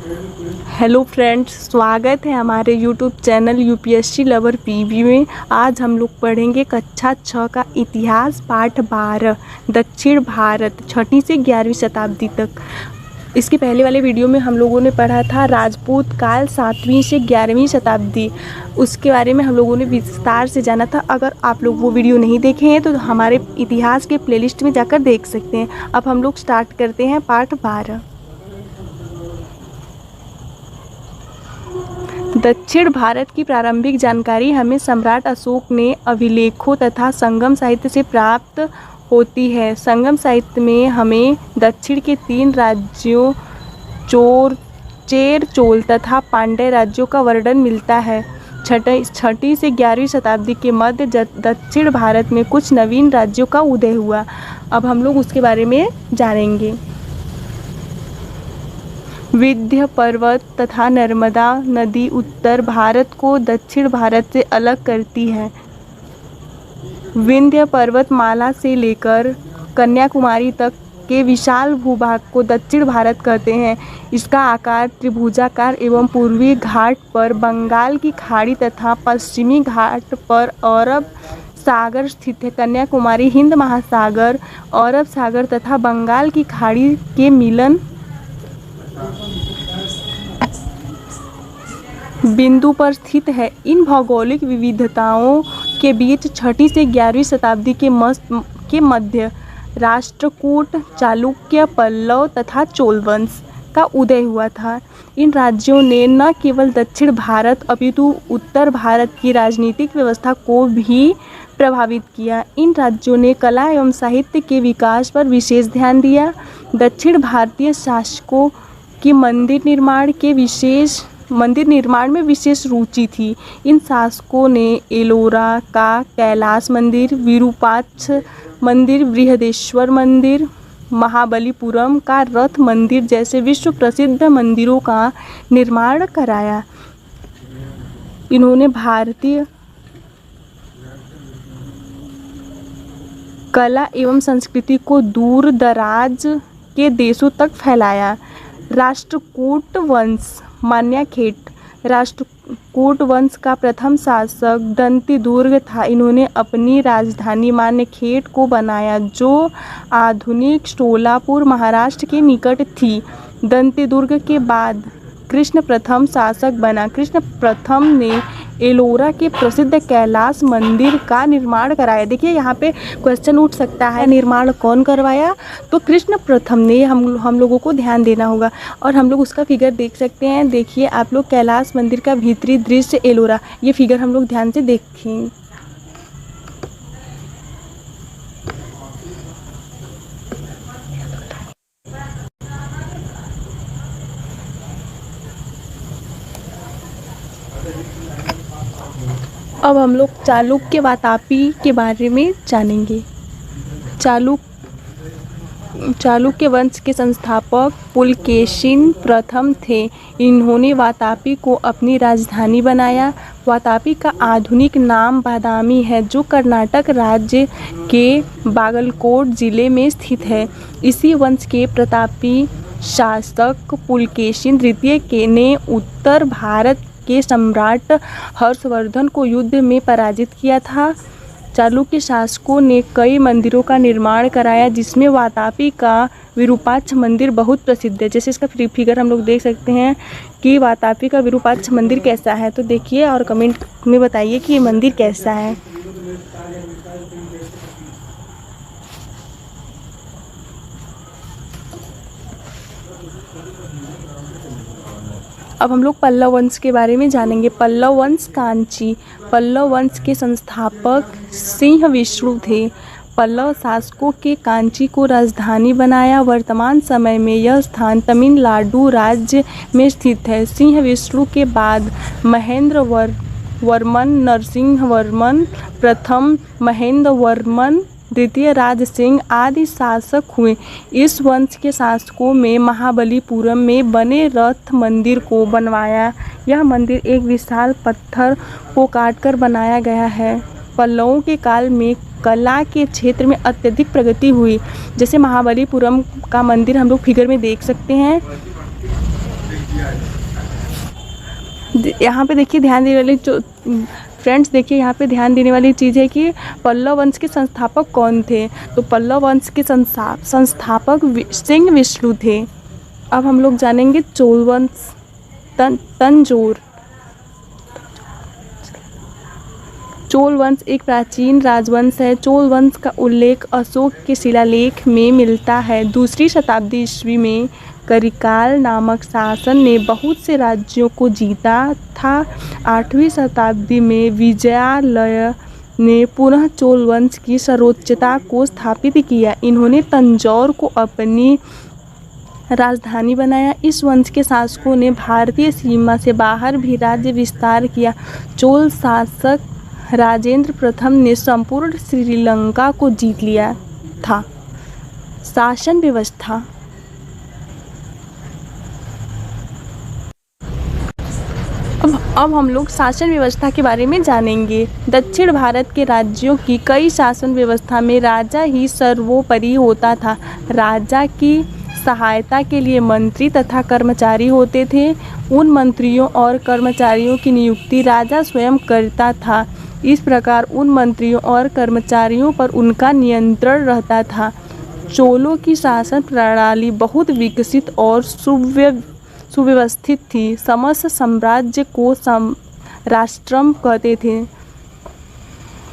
Hello friends, स्वागत है हमारे YouTube channel UPSC lover PV में। आज हम लोग पढ़ेंगे कक्षा 6 का इतिहास पाठ 12 दक्षिण भारत 6वीं से 11वीं शताब्दी तक। इसके पहले वाले वीडियो में हम लोगों ने पढ़ा था राजपूत काल 7वीं से 11वीं शताब्दी। उसके बारे में हम लोगों ने विस्तार से जाना था। अगर आप लोग वो वीडियो नहीं देखे हैं तो हमारे इतिहास के प्लेलिस्ट में जाकर देख सकते हैं। अब हम लोग स्टार्ट करते हैं पाठ 12। दक्षिण भारत की प्रारंभिक जानकारी हमें सम्राट अशोक ने अभिलेखों तथा संगम साहित्य से प्राप्त होती है। संगम साहित्य में हमें दक्षिण के 3 राज्यों चेर, चोल तथा पांड्य राज्यों का वर्णन मिलता है। 6वीं से 11वीं शताब्दी के मध्य दक्षिण भारत में कुछ नवीन राज्यों का उदय हुआ। अब हम लोग उसके बारे में जानेंगे। विंध्य पर्वत तथा नर्मदा नदी उत्तर भारत को दक्षिण भारत से अलग करती है। विंध्य पर्वतमाला से लेकर कन्याकुमारी तक के विशाल भूभाग को दक्षिण भारत कहते हैं। इसका आकार त्रिभुजाकार एवं पूर्वी घाट पर बंगाल की खाड़ी तथा पश्चिमी घाट पर अरब सागर स्थित है। कन्याकुमारी हिंद महासागर, अरब सागर तथा बंगाल की खाड़ी के मिलन बिंदु पर स्थित है। इन भौगोलिक विविधताओं के बीच 6वीं से 11वीं शताब्दी के मध्य राष्ट्रकूट, चालुक्य, पल्लव तथा चोल वंश का उदय हुआ था। इन राज्यों ने न केवल दक्षिण भारत अपितु उत्तर भारत की राजनीतिक व्यवस्था को भी प्रभावित किया। इन राज्यों ने कला एवं साहित्य के विकास पर विशेष ध्यान दिया। दक्षिण भारतीय शासकों की मंदिर निर्माण में विशेष रुचि थी। इन शासकों ने एलोरा का कैलाश मंदिर, विरूपाक्ष मंदिर, बृहदेश्वर मंदिर, महाबलीपुरम का रथ मंदिर जैसे विश्व प्रसिद्ध मंदिरों का निर्माण कराया। इन्होंने भारतीय कला एवं संस्कृति को दूर दराज के देशों तक फैलाया। राष्ट्रकूट वंश मान्यखेट राष्ट्रकूट वंश का प्रथम शासक दंतिदुर्ग था। इन्होंने अपनी राजधानी मान्यखेट को बनाया जो आधुनिक सोलापुर महाराष्ट्र के निकट थी। दंतिदुर्ग के बाद कृष्ण प्रथम शासक बना। कृष्ण प्रथम ने एलोरा के प्रसिद्ध कैलाश मंदिर का निर्माण कराया। देखिए यहाँ पे क्वेश्चन उठ सकता है, निर्माण कौन करवाया? तो कृष्ण प्रथम ने। हम लोगों को ध्यान देना होगा और हम लोग उसका फिगर देख सकते हैं। देखिए आप लोग, कैलाश मंदिर का भीतरी दृश्य एलोरा, ये फिगर हम लोग ध्यान से देखें। अब हम लोग चालुक्य वातापी के बारे में जानेंगे। चालुक्य वंश के संस्थापक पुलकेशिन प्रथम थे। इन्होंने वातापी को अपनी राजधानी बनाया। वातापी का आधुनिक नाम बादामी है जो कर्नाटक राज्य के बागलकोट जिले में स्थित है। इसी वंश के प्रतापी शासक पुलकेशिन द्वितीय ने उत्तर भारत के सम्राट हर्षवर्धन को युद्ध में पराजित किया था। चालुक्य शासकों ने कई मंदिरों का निर्माण कराया जिसमें वातापी का विरूपाक्ष मंदिर बहुत प्रसिद्ध है। जैसे इसका फिगर हम लोग देख सकते हैं कि वातापी का विरूपाक्ष मंदिर कैसा है। तो देखिए और कमेंट में बताइए कि ये मंदिर कैसा है। अब हम लोग पल्लव वंश के बारे में जानेंगे। पल्लव वंश कांची। पल्लव वंश के संस्थापक सिंह विष्णु थे। पल्लव शासकों के कांची को राजधानी बनाया। वर्तमान समय में यह स्थान तमिलनाडु राज्य में स्थित है। सिंह विष्णु के बाद महेंद्र वर्मन, नरसिंहवर्मन प्रथम, महेंद्र वर्मन द्वितीय, राज सिंह आदि शासक हुए। इस वंश के शासकों में महाबलीपुरम में बने रथ मंदिर को बनवाया। यह मंदिर एक विशाल पत्थर को काटकर बनाया गया है। पल्लवों के काल में कला के क्षेत्र में अत्यधिक प्रगति हुई। जैसे महाबलीपुरम का मंदिर हम लोग फिगर में देख सकते हैं। यहाँ पे देखिए ध्यान देने वाली जो फ्रेंड्स, देखिए यहाँ पे ध्यान देने वाली चीज़ है कि पल्लव वंश के संस्थापक कौन थे। तो पल्लव वंश के संस्थापक सिंह विष्णु थे। अब हम लोग जानेंगे चोल वंश। तंजौर। चोल वंश एक प्राचीन राजवंश है। चोल वंश का उल्लेख अशोक के शिलालेख में मिलता है। 2री शताब्दी ईस्वी में करिकाल नामक शासक ने बहुत से राज्यों को जीता था। 8वीं शताब्दी में विजयालय ने पुनः चोल वंश की सर्वोच्चता को स्थापित किया। इन्होंने तंजौर को अपनी राजधानी बनाया। इस वंश के शासकों ने भारतीय सीमा से बाहर भी राज्य विस्तार किया। चोल शासक राजेंद्र प्रथम ने संपूर्ण श्रीलंका को जीत लिया था। शासन व्यवस्था। अब हम लोग शासन व्यवस्था के बारे में जानेंगे। दक्षिण भारत के राज्यों की कई शासन व्यवस्था में राजा ही सर्वोपरि होता था। राजा की सहायता के लिए मंत्री तथा कर्मचारी होते थे। उन मंत्रियों और कर्मचारियों की नियुक्ति राजा स्वयं करता था। इस प्रकार उन मंत्रियों और कर्मचारियों पर उनका नियंत्रण रहता था। चोलों की शासन प्रणाली बहुत विकसित और सुव्यवस्थित थी। समस्त साम्राज्य को राष्ट्रम कहते थे।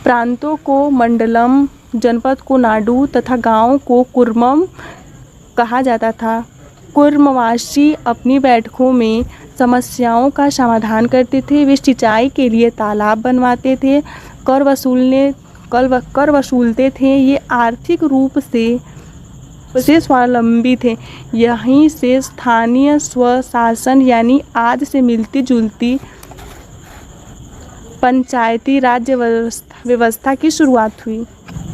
प्रांतों को मंडलम, जनपद को नाडु तथा गांव को कुर्मम कहा जाता था। कुर्मवासी अपनी बैठकों में समस्याओं का समाधान करते थे। वे सिंचाई के लिए तालाब बनवाते थे, कर वसूलते थे। ये आर्थिक रूप से स्वावलंबी थे। यहीं से स्थानीय स्वशासन यानी आज से मिलती जुलती पंचायती राज्य व्यवस्था की शुरुआत हुई।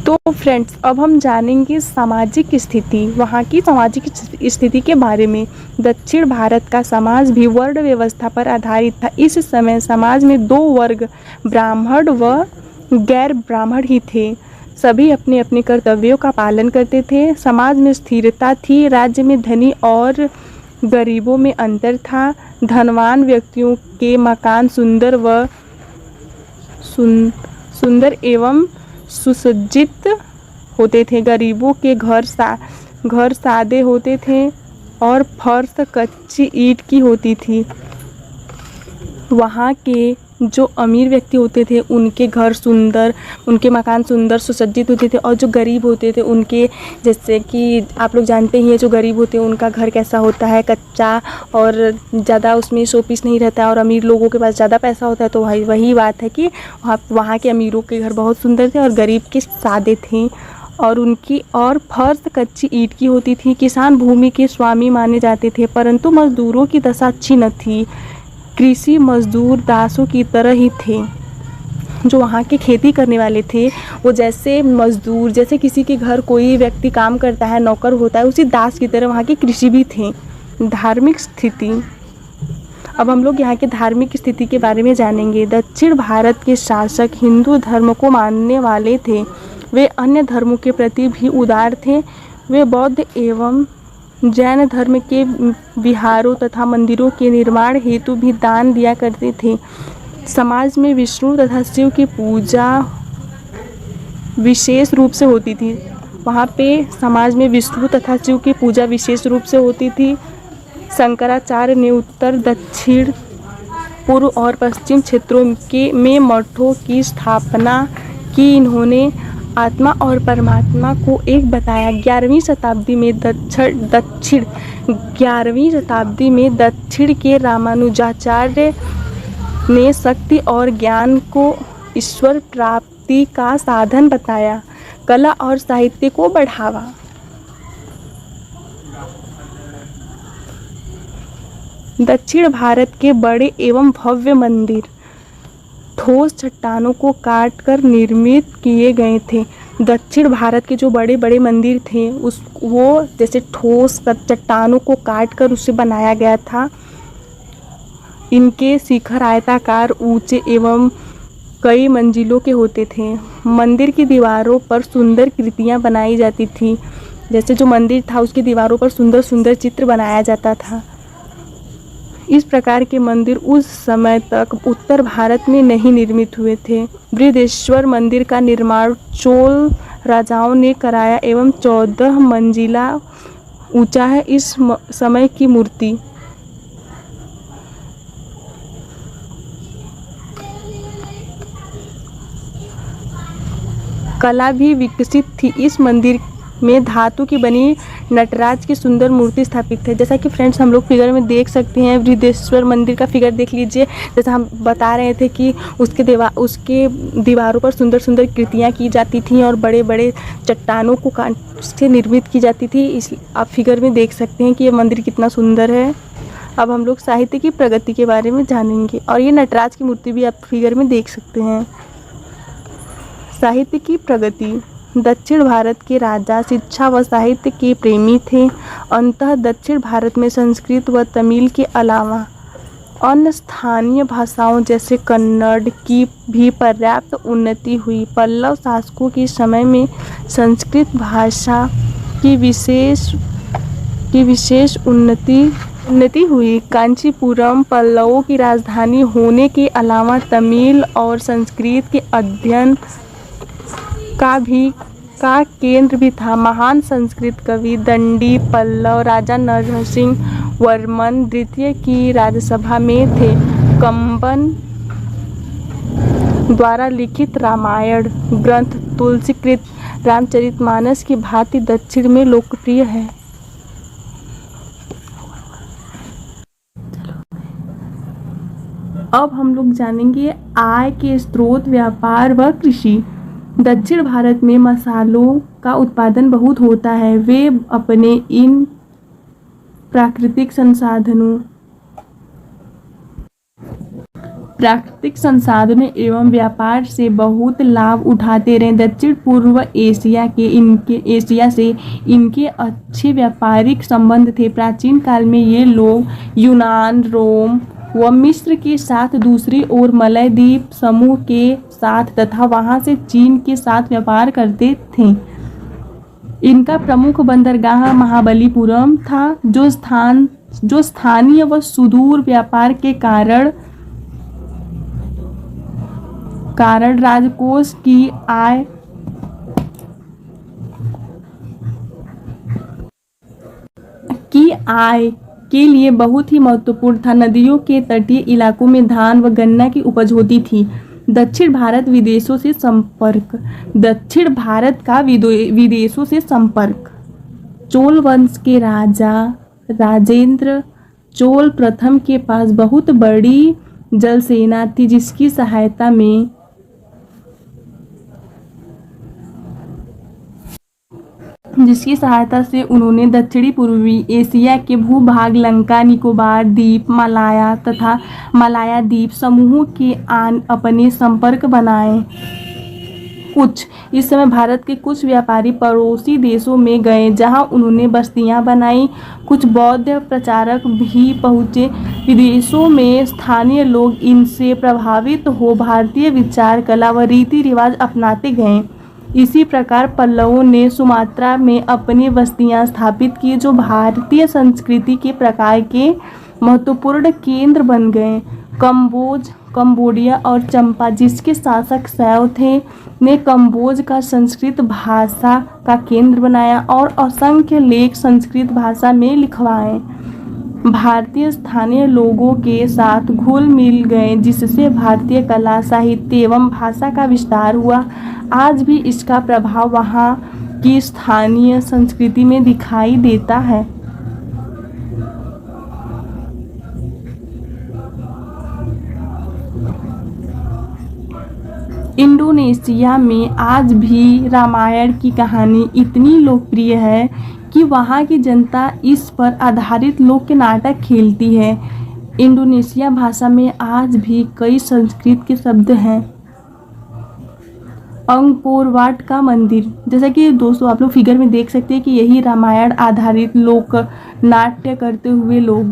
तो फ्रेंड्स, अब हम जानेंगे सामाजिक स्थिति, वहाँ की सामाजिक स्थिति के बारे में। दक्षिण भारत का समाज भी वर्ण व्यवस्था पर आधारित था। इस समय समाज में 2 वर्ग, ब्राह्मण व गैर ब्राह्मण ही थे। सभी अपने अपने कर्तव्यों का पालन करते थे। समाज में स्थिरता थी। राज्य में धनी और गरीबों में अंतर था। धनवान व्यक्तियों के मकान सुंदर एवं सुसज्जित होते थे। गरीबों के घर सादे होते थे और फर्श कच्ची ईंट की होती थी। वहाँ के जो अमीर व्यक्ति होते थे उनके मकान सुंदर सुसज्जित होते थे। और जो गरीब होते थे उनके, जैसे कि आप लोग जानते ही हैं, जो गरीब होते हैं उनका घर कैसा होता है, कच्चा, और ज़्यादा उसमें शोपीस नहीं रहता है। और अमीर लोगों के पास ज़्यादा पैसा होता है। तो वही बात है कि वहाँ के अमीरों के घर बहुत सुंदर थे और गरीब के सादे थे। और फर्श कच्ची ईंट की होती थी। किसान भूमि के स्वामी माने जाते थे, परंतु मजदूरों की दशा अच्छी न थी। कृषि मजदूर दासों की तरह ही थे। जो वहाँ के खेती करने वाले थे वो जैसे मजदूर, जैसे किसी के घर कोई व्यक्ति काम करता है, नौकर होता है, उसी दास की तरह वहाँ के कृषि भी थे। धार्मिक स्थिति। अब हम लोग यहाँ के धार्मिक स्थिति के बारे में जानेंगे। दक्षिण भारत के शासक हिंदू धर्म को मानने वाले थे। वे अन्य धर्मों के प्रति भी उदार थे। वे बौद्ध एवं जैन धर्म के विहारों तथा मंदिरों के निर्माण हेतु भी दान दिया करते थे। समाज में विष्णु तथा शिव की पूजा विशेष रूप से होती थी। वहाँ पे समाज में विष्णु तथा शिव की पूजा विशेष रूप से होती थी। शंकराचार्य ने उत्तर, दक्षिण, पूर्व और पश्चिम क्षेत्रों में मठों की स्थापना की। इन्होंने आत्मा और परमात्मा को एक बताया। 11वीं शताब्दी में दक्षिण के रामानुजाचार्य ने शक्ति और ज्ञान को ईश्वर प्राप्ति का साधन बताया। कला और साहित्य को बढ़ावा। दक्षिण भारत के बड़े एवं भव्य मंदिर ठोस चट्टानों को काटकर निर्मित किए गए थे। दक्षिण भारत के जो बड़े बड़े मंदिर थे वो जैसे ठोस चट्टानों को काटकर उसे बनाया गया था। इनके शिखर आयताकार, ऊंचे एवं कई मंजिलों के होते थे। मंदिर की दीवारों पर सुंदर कृतियां बनाई जाती थी। जैसे जो मंदिर था उसकी दीवारों पर सुंदर सुंदर चित्र बनाया जाता था। इस प्रकार के मंदिर उस समय तक उत्तर भारत में नहीं निर्मित हुए थे। बृहदेश्वर मंदिर का निर्माण चोल राजाओं ने कराया एवं 14 मंजिला ऊंचा है। इस समय की मूर्ति कला भी विकसित थी। इस मंदिर में धातु की बनी नटराज की सुंदर मूर्ति स्थापित है। जैसा कि फ्रेंड्स हम लोग फिगर में देख सकते हैं, बृहदेश्वर मंदिर का फिगर देख लीजिए। जैसा हम बता रहे थे कि उसके दीवारों पर सुंदर सुंदर कृतियाँ की जाती थीं और बड़े बड़े चट्टानों को काट से निर्मित की जाती थी। इस आप फिगर में देख सकते हैं कि ये मंदिर कितना सुंदर है। अब हम लोग साहित्य की प्रगति के बारे में जानेंगे और ये नटराज की मूर्ति भी आप फिगर में देख सकते हैं। साहित्य की प्रगति। दक्षिण भारत के राजा शिक्षा व साहित्य के प्रेमी थे। अंततः दक्षिण भारत में संस्कृत व तमिल के अलावा अन्य स्थानीय भाषाओं जैसे कन्नड़ की भी पर्याप्त उन्नति हुई। पल्लव शासकों के समय में संस्कृत भाषा की विशेष उन्नति हुई। कांचीपुरम पल्लवों की राजधानी होने के अलावा तमिल और संस्कृत के अध्ययन का केंद्र भी था। महान संस्कृत कवि दंडी पल्लव राजा नरसिंह वर्मन द्वितीय की राजसभा में थे। कंबन द्वारा लिखित रामायण ग्रंथ तुलसीकृत रामचरितमानस की भांति दक्षिण में लोकप्रिय है। अब हम लोग जानेंगे आय के स्रोत, व्यापार व कृषि। दक्षिण भारत में मसालों का उत्पादन बहुत होता है। वे अपने इन प्राकृतिक संसाधनों एवं व्यापार से बहुत लाभ उठाते रहे। दक्षिण पूर्व एशिया से इनके अच्छे व्यापारिक संबंध थे। प्राचीन काल में ये लोग यूनान, रोम व मिस्र के साथ, दूसरी ओर मलय द्वीप समूह के साथ तथा वहां से चीन के साथ व्यापार करते थे। इनका प्रमुख बंदरगाह महाबलीपुरम था, जो स्थानीय व सुदूर व्यापार के कारण राजकोष की आय के लिए बहुत ही महत्वपूर्ण था। नदियों के तटीय इलाकों में धान व गन्ना की उपज होती थी। दक्षिण भारत विदेशों से संपर्क। दक्षिण भारत का विदेशों से संपर्क। चोल वंश के राजा राजेंद्र चोल प्रथम के पास बहुत बड़ी जल सेना थी, जिसकी सहायता से उन्होंने दक्षिणी पूर्वी एशिया के भूभाग लंका, निकोबार द्वीप, मलाया तथा मलाया द्वीप समूहों के अपने संपर्क बनाए। इस समय भारत के कुछ व्यापारी पड़ोसी देशों में गए, जहां उन्होंने बस्तियां बनाई। कुछ बौद्ध प्रचारक भी पहुंचे। विदेशों में स्थानीय लोग इनसे प्रभावित हो भारतीय विचार, कला व रीति रिवाज अपनाते गए। इसी प्रकार पल्लवों ने सुमात्रा में अपनी बस्तियां स्थापित की, जो भारतीय संस्कृति के प्रकार के महत्वपूर्ण केंद्र बन गए। कंबोडिया और चंपा, जिसके शासक शैव थे, ने कंबोज का संस्कृत भाषा का केंद्र बनाया और असंख्य लेख संस्कृत भाषा में लिखवाए। भारतीय स्थानीय लोगों के साथ घुल मिल गए, जिससे भारतीय कला, साहित्य एवं भाषा का विस्तार हुआ। आज भी इसका प्रभाव वहाँ की स्थानीय संस्कृति में दिखाई देता है। इंडोनेशिया में आज भी रामायण की कहानी इतनी लोकप्रिय है कि वहाँ की जनता इस पर आधारित लोक नाटक खेलती है। इंडोनेशिया भाषा में आज भी कई संस्कृत के शब्द हैं। अंकोर वाट का मंदिर, जैसा कि दोस्तों आप लोग फिगर में देख सकते हैं कि यही रामायण आधारित लोक नाट्य करते हुए लोग।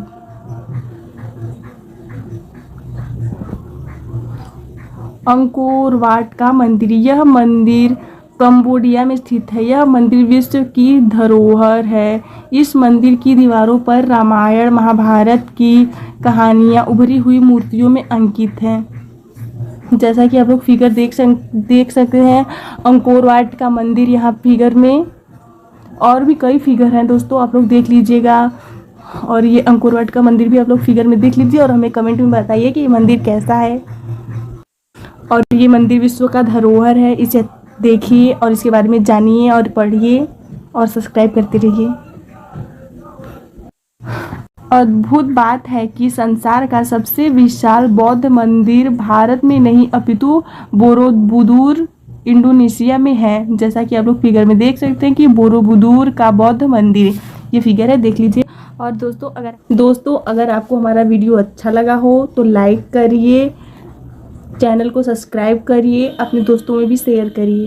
अंकोर वाट का मंदिर, यह मंदिर कंबोडिया में स्थित है। यह मंदिर विश्व की धरोहर है। इस मंदिर की दीवारों पर रामायण महाभारत की कहानियाँ उभरी हुई मूर्तियों में अंकित हैं। जैसा कि आप लोग फिगर देख सकते हैं, अंकोर वाट का मंदिर यहाँ फिगर में, और भी कई फिगर हैं दोस्तों, आप लोग देख लीजिएगा। और ये अंकोर वाट का मंदिर भी आप लोग फिगर में देख लीजिए और हमें कमेंट में बताइए कि ये मंदिर कैसा है। और ये मंदिर विश्व का धरोहर है, इसे देखिए और इसके बारे में जानिए और पढ़िए और सब्सक्राइब करते रहिए। अद्भुत बात है कि संसार का सबसे विशाल बौद्ध मंदिर भारत में नहीं अपितु बोरोबुदुर इंडोनेशिया में है। जैसा कि आप लोग फिगर में देख सकते हैं कि बोरोबुदुर का बौद्ध मंदिर, ये फिगर है, देख लीजिए। और दोस्तों अगर आपको हमारा वीडियो अच्छा लगा हो तो लाइक करिए, चैनल को सब्सक्राइब करिए, अपने दोस्तों में भी शेयर करिए।